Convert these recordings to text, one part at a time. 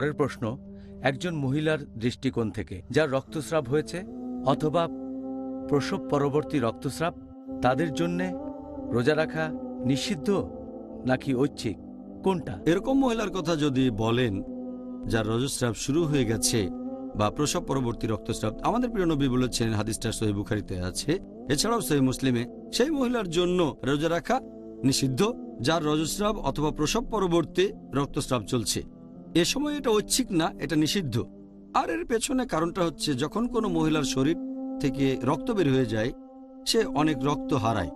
পরের প্রশ্ন, একজন মহিলার দৃষ্টিকোণ থেকে যার রক্তস্রাব হয়েছে অথবা প্রসব পরবর্তী রক্তস্রাব, তাদের জন্যে রোজা রাখা নিষিদ্ধ নাকি ঐচ্ছিক, কোনটা? এরকম মহিলার কথা যদি বলেন যার রজস্রাব শুরু হয়ে গেছে বা প্রসব পরবর্তী রক্তস্রাব, আমাদের প্রিয় নবী বলেছেন, হাদিসটা সহিহ বুখারীতে আছে, এছাড়াও সহিহ মুসলিমে, সেই মহিলার জন্য রোজা রাখা নিষিদ্ধ যার রজস্রাব অথবা প্রসব পরবর্তী রক্তস্রাব চলছে। এ সময় এটা ঐচ্ছিক না, এটা নিষিদ্ধ। আর এর পেছনে কারণটা হচ্ছে, যখন কোনো মহিলার শরীর থেকে রক্ত বের হয়ে যায়, সে অনেক রক্ত হারায়,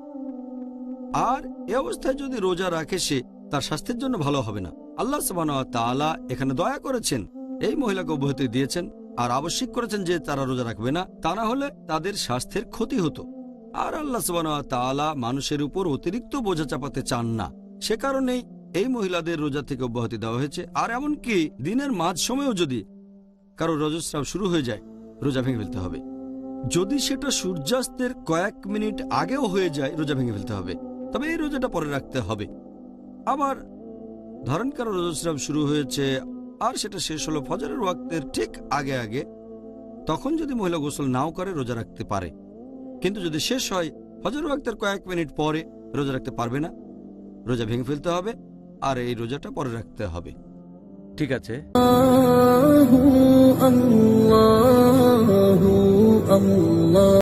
আর এ অবস্থায় যদি রোজা রাখে সে তার স্বাস্থ্যের জন্য ভালো হবে না। আল্লাহ সুবহানাহু ওয়া তাআলা এখানে দয়া করেছেন, এই মহিলাকে অব্যাহতি দিয়েছেন আর আবশ্যিক করেছেন যে তারা রোজা রাখবে না, তা না হলে তাদের স্বাস্থ্যের ক্ষতি হতো। আর আল্লাহ সুবহানাহু ওয়া তাআলা মানুষের উপর অতিরিক্ত বোঝা চাপাতে চান না, সে কারণেই এই মহিলাদের রোজা থেকে অব্যাহতি দেওয়া হয়েছে। আর এমনকি দিনের মাঝ সময়েও যদি কারো রজস্রাব শুরু হয়ে যায়, রোজা ভেঙে ফেলতে হবে। যদি সেটা সূর্যাস্তের কয়েক মিনিট আগেও হয়ে যায়, রোজা ভেঙে ফেলতে হবে, তবে এই রোজাটা পরে রাখতে হবে। আবার ধরেন কারো রজস্রাব শুরু হয়েছে আর সেটা শেষ হলো ফজরের ওয়াক্তের ঠিক আগে আগে, তখন যদি মহিলা গোসল নাও করে রোজা রাখতে পারে, কিন্তু যদি শেষ হয় ফজরের ওয়াক্তের কয়েক মিনিট পরে, রোজা রাখতে পারবে না, রোজা ভেঙে ফেলতে হবে আর এই রোজাটা পরে রাখতে হবে। ঠিক আছে। আল্লাহু আল্লাহু আল্লাহ।